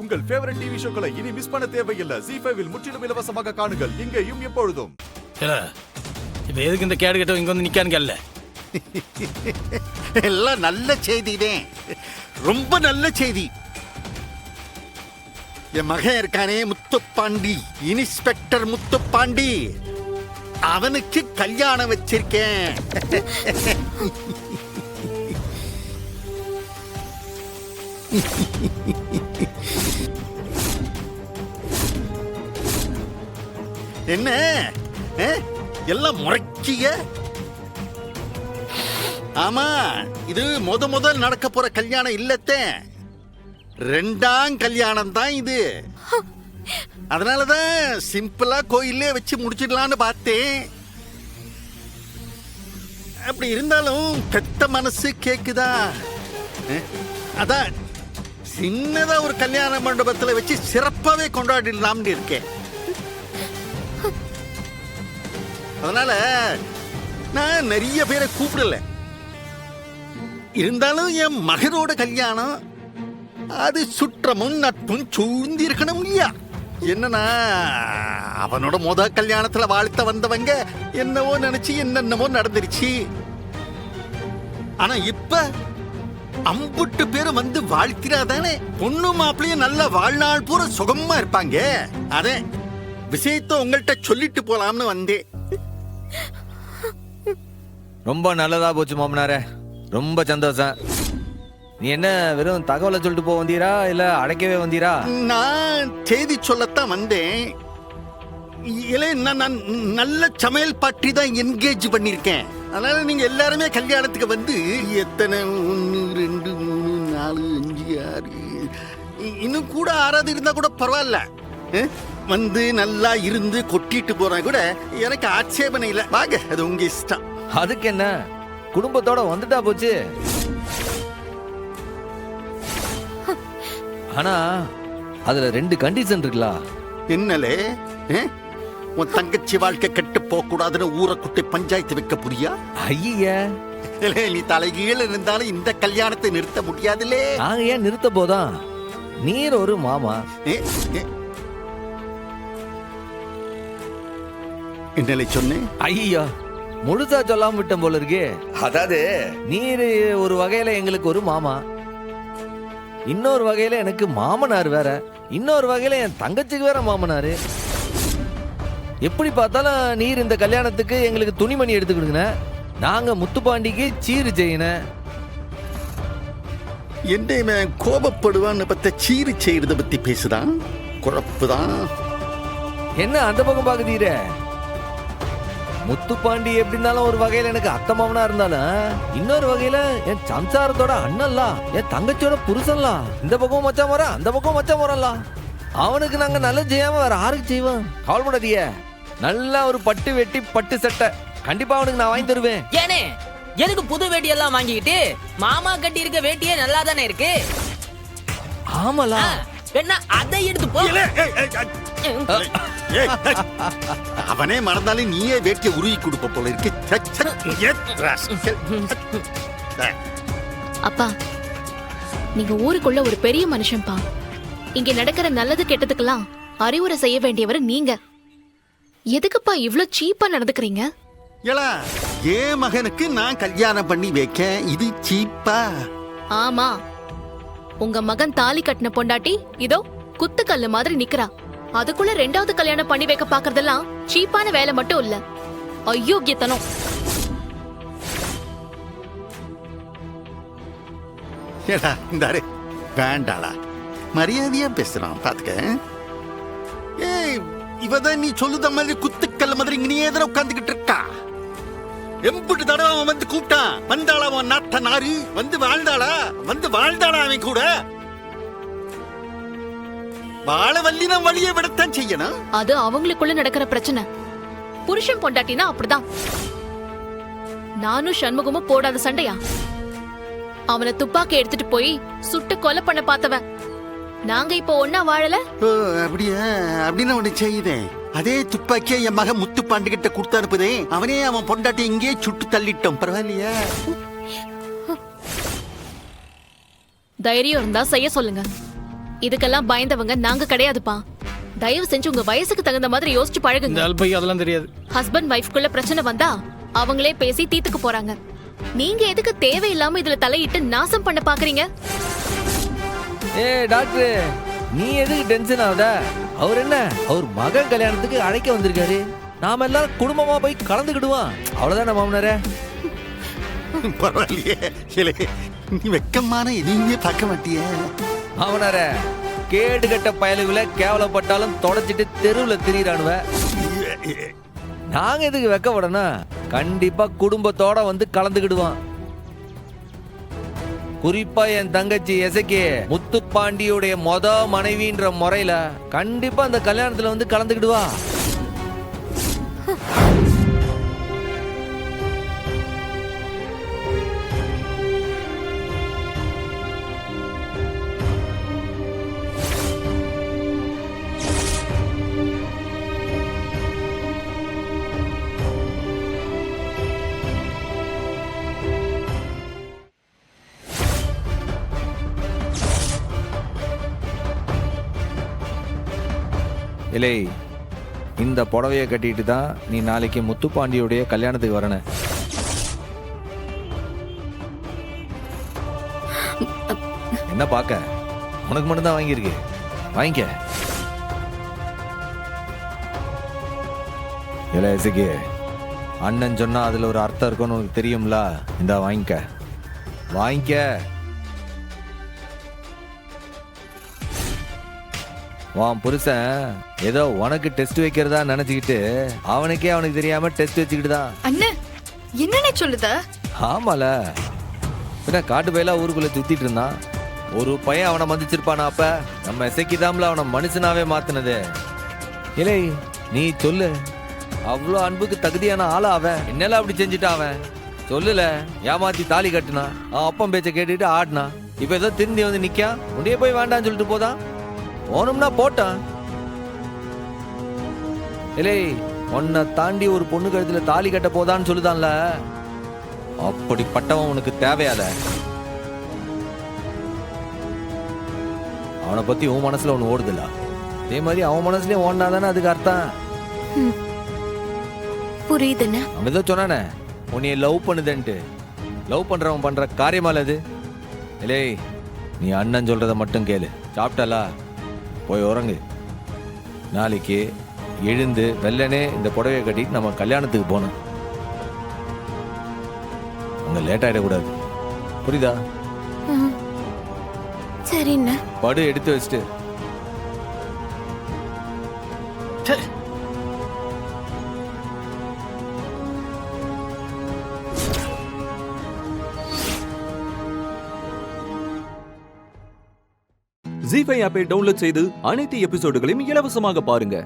உங்கள் favourite TV ஷோக்களை இனி miss பண்ண தேவையில்லை. ZEE5 இல் முற்றிலும் இலவசமாக காணுங்கள். இங்கேயும் எப்பொழுதும். இப்ப எதுக்கு இந்த கேடு கட்ட இங்க வந்து நிக்கானுங்கல்ல? எல்லாம் நல்ல செய்திதே, ரொம்ப நல்ல செய்தி. என் மகன் இருக்கானே முத்துப்பாண்டி, இன்ஸ்பெக்டர் முத்துப்பாண்டி, அவனுக்கு கல்யாணம் வச்சிருக்கேன். என்ன எல்லாம் முறைக்கிய? ஆமா, இது முதல் நடக்க போற கல்யாணம் இல்லத்தே, ரெண்டாம் கல்யாணம் தான் இது. அதனாலதான் சிம்பிளா கோயிலே வச்சு முடிச்சிடலான்னு பார்த்தேன். அப்படி இருந்தாலும் பெத்த மனசு கேக்குதா? அதான் சின்னதா ஒரு கல்யாண மண்டபத்துல வச்சு சிறப்பாவே கொண்டாடிடலாம்னு இருக்கேன். அதனால நான் நிறைய பேரை கூப்பிடல. இருந்தாலும் என் மகனோட கல்யாணம் அது சுற்றமும் நட்பும் சூழ்ந்து இருக்கணும் இல்லையா? என்னன்னா அவனோட கல்யாணத்துல வாழ்த்த வந்தவங்க என்னவோ நினைச்சு என்னென்னவோ நடந்துருச்சு. ஆனா இப்ப அம்புட்டு பேரும் வந்து வாழ்த்திராதானே பொண்ணு மாப்பிளையும் நல்ல வாழ்நாள் பூரா சுகமா இருப்பாங்க. அதே விஷயத்தை உங்கள்கிட்ட சொல்லிட்டு போலாம்னு வந்தேன். ரொம்ப நல்லதா போச்சு மாமனாரே, ரொம்ப சந்தோஷம். நீ என்ன வெறும் தகவலை சொல்லிட்டு போக வந்தீரா இல்ல அடைக்கவே வந்தீரா? நான் செய்தி சொல்லத்தான் வந்தேன். நான் நல்ல சமையல் பாட்டி தான் என்கேஜ் பண்ணிருக்கேன். அதனால நீங்க எல்லாருமே கல்யாணத்துக்கு வந்து எத்தனை 1 2 3 4 5 6 இன்னும் கூட 6 இருந்தா கூட பரவாயில்ல, வந்து நல்லா இருந்து கொட்டிட்டு போறா கூட எனக்கு ஆட்சேபனை இல்லை. வாங்க, அது உங்க இஷ்டம். அதுக்கு என்ன, குடும்பத்தோட வந்துட்டா போச்சு. ஆனா அதுல 2 கண்டிஷன் இருக்குல்ல. என்னலே, உன் தங்கச்சி வாழ்க்கை கெட்டு போக கூடாதுன்னு ஊரை குட்டி பஞ்சாயத்து வைக்க புரியா? ஐயா, நீ தலைகீழ இருந்தாலும் இந்த கல்யாணத்தை நிறுத்த முடியாதுலே. நாங்க ஏன் நிறுத்த போதா? நீர் ஒரு மாமா. என்னலே சொன்னேன்? ஐயா, முழுசா சொல்லாம விட்டேன் போல இருக்கு. அதாவது நீர் ஒரு வகையில எங்களுக்கு ஒரு மாமா, இன்னொரு வகையில எனக்கு மாமனார் வேற, இன்னொரு வகையில என் தங்கச்சிக்கு வேற மாமனாரு. எப்படி பார்த்தாலும் நீர் இந்த கல்யாணத்துக்கு எங்களுக்கு துணிமணி எடுத்துக்கிடுங்க, நாங்க முத்துப்பாண்டிக்கு சீரு செய்யணும். என்ன கோபப்படுவான்னு பத்த சீரு செய்யறத பத்தி பேசுதான், குழப்புதான். என்ன அந்த பக்கம் பாக்குதீர? முத்துப்பாண்டி எப்படி இருந்தாலும் ஒரு வகையில எனக்கு அத்தை மாமனா இருந்தாலும், இன்னொரு வகையில என் சம்சாரத்தோட அண்ணன்லாம், என் தங்கச்சியோட புருஷன்லாம். இந்த பக்கம் மச்சான் வர, அந்த பக்கம் மச்சான் வரலாம். அவனுக்கு நாங்க நல்ல செய்யாம வேற யாருக்கு செய்வோம்? கவலைப்படாதீங்க, நல்லா ஒரு பட்டு வெட்டி பட்டு சட்டை கண்டிப்பா அவனுக்கு நான் வாங்கி தருவேன். ஏனே எதுக்கு புது வேட்டி எல்லாம் வாங்கிக்கிட்டு? மாமா கட்டி இருக்க வேட்டியே நல்லா தானே இருக்கு. ஆமலா, என்ன அதை எடுத்து போ. அவனே மறந்தாலும் நீயே வேட்டியை உருவி கொடுப்ப போல இருக்கு. அப்பா, நீங்க ஊருக்குள்ள ஒரு பெரிய மனுஷன்பா. இங்க நடக்கிற நல்லது கெட்டதுக்கெல்லாம் அறிவுரை செய்ய வேண்டியவர் நீங்க. எதுக்குப்பா இவ்ளோ சீப்பா நடந்துக்கிறீங்க? ஏலா, ஏன் மகனுக்கு நான் கல்யாணம் பண்ணி வைக்க இது சீப்பா? ஆமா, உங்க மகன் தாலி கட்டின பொண்டாட்டி இதோ குத்துக்கல்லு மாதிரி நிக்கிறா. அதுக்குள்ள 2வது கல்யாணம் பண்ணி வைக்க பாக்குறதெல்லாம் சீப்பான வேலை மட்டும் இல்ல, அயோக்கியத்தனம். ஏடா இந்தாரு, வேண்டாளா, மரியாதையா பேசுறான் பாத்துக்க. ஏய், இவதான் நீ சொல்லுத மாதிரி குத்துக்கல்ல மாதிரி இங்கேயே தான் உட்கார்ந்துகிட்டு இருக்கா. எம்புட்டு தடவை அவன் வந்து கூப்பிட்டான், வந்தாளா அவன் நாட்ட நாரு, வந்து வாழ்ந்தாளா அவன் கூட. வாழ வள்ளினா வழியை விடத்தான் செய்யணும். அது அவங்களுக்குள்ள நடக்கிற பிரச்சனை. புருஷன் பொண்டாட்டினா அப்படிதான். நானும் சண்முகமும் போடாத சண்டையா? அவனை துப்பாக்கி எடுத்துட்டு போய் சுட்டு கொலை பண்ண பார்த்தவன். நாங்க இப்ப ஒன்னா வாழல. அப்படியா? அப்படின்னு ஒண்ணு செய்யுதேன். அதே துப்பாக்கியா என் மகன் முத்துப்பாண்டி கிட்ட கொடுத்து அனுப்புதே, அவனே அவன் பொண்டாட்டி இங்கே சுட்டு தள்ளிட்டோம். பரவாயில்லையா? தைரியம் இருந்தா செய்ய சொல்லுங்க. இதுக்கெல்லாம் பயந்தவங்க நாங்க கிடையாதுப்பா. தயவு செஞ்சு உங்க வயசுக்கு தகுந்த மாதிரி யோசிச்சு இந்த பழகுங்க. அல்பைக்கு அதெல்லாம் தெரியாது. ஹஸ்பண்ட் வைஃப்குள்ள பிரச்சனை வந்தா அவங்களே பேசி தீர்த்துக்கு போறாங்க. நீங்க எதுக்கு தேவையில்லாம இதுல தலையிட்டு நாசம் பண்ண பாக்குறீங்க? டாக்டர், நீ எதுக்கு டென்ஷன் ஆகுத? அவர் என்ன, அவர் மகன் கல்யாணத்துக்கு அழைக்க வந்திருக்காரு. நாம எல்லாரும் குடும்பமா போய் கலந்துக்கிடுவோம், அவ்வளவுதானே மாமனாரே? பரவாயில்லையே இலே, நீ வெக்கமான எதையுமே பார்க்க மாட்டிய. மாமனாரே, கேடு கட்ட பயலுகளை கேவலப்பட்டாலும் தொடச்சிட்டு தெருவுல திரியிறானுவ. நாங்க எதுக்கு வெக்கப்படணும்? கண்டிப்பா குடும்பத்தோட வந்து கலந்துக்கிடுவோம். குறிப்பா என் தங்கச்சி எசக்கி முத்துப்பாண்டியுடைய மனைவின்ற முறையில கண்டிப்பா அந்த கல்யாணத்துல வந்து கலந்துக்கிடுவா. இல்லை, இந்த புடவைய கட்டிட்டு தான் நீ நாளைக்கு முத்துப்பாண்டியுடைய கல்யாணத்துக்கு வரணும். என்ன பார்க்க? உனக்கு மட்டும்தான் வாங்கியிருக்கு, வாங்கிக்க. இல்லை இசைக்கு, அண்ணன் சொன்னா அதுல ஒரு அர்த்தம் இருக்குன்னு உனக்கு தெரியும்ல. இந்த வாங்கிக்க, வாங்கிக்க. உன் புருஷன் ஏதோ உனக்கு டெஸ்ட் வைக்கிறதா நினைச்சுக்கிட்டு அவனுக்கு தெரியாம டெஸ்ட் வச்சுக்கிட்டு தான். அண்ணே, என்னன்னு சொல்லுத? ஆமால, பின்ன காட்டு பயிலா ஊருக்குள்ள சுத்திட்டு இருந்தான். ஒரு பையன் அவனை மதிச்சிருப்பானா? அப்ப நம்ம இசைக்குதாம்ல அவனை மனுஷனாவே மாத்தினது. இல்லை, நீ சொல்லு, அவ்வளோ அன்புக்கு தகுதியான ஆளா அவன்? என்னெல்லாம் அப்படி செஞ்சுட்டான் அவன்? சொல்லுல, ஏமாத்தி தாலி கட்டுனா, அவன் அப்பன் பேச்ச கேட்டுட்டு ஆடினா, இப்ப ஏதோ திருந்தி வந்து நிக்கா. உன்னையே போய் வேண்டான்னு சொல்லிட்டு போதான். போனும்னா போட்டான். இல்லை, உன்னை தாண்டி ஒரு பொண்ணு கழுத்துல தாலி கட்ட போதான்னு சொல்லுதான்ல, அப்படிப்பட்டவன் உனக்கு தேவையாத. அவனை பத்தி உன் மனசுல ஒண்ணு ஓடுதுல, அதே மாதிரி அவன் மனசுலயும் ஓடினாதானே அதுக்கு அர்த்தம். புரியுதுண்ணே. அவன் ஏதோ சொன்னானே, உன்னைய லவ் பண்ணுதுன்ட்டு. லவ் பண்றவன் பண்ற காரியமால அது. இல்லை, நீ அண்ணன் சொல்றத மட்டும் கேளு. சாப்பிட்டலா, போய் உறங்கு. நாளைக்கு எழுந்து வெள்ளனே இந்த புடவையை கட்டிட்டு நம்ம கல்யாணத்துக்கு போனோம். அங்க லேட் ஆயிடக்கூடாது, புரியுதா? சரிண்ணே. படு எடுத்து வச்சுட்டு. ஜீ5 ஆப்பை டவுன்லோட் செய்து அனைத்து எபிசோடுகளையும் இலவசமாக பாருங்க.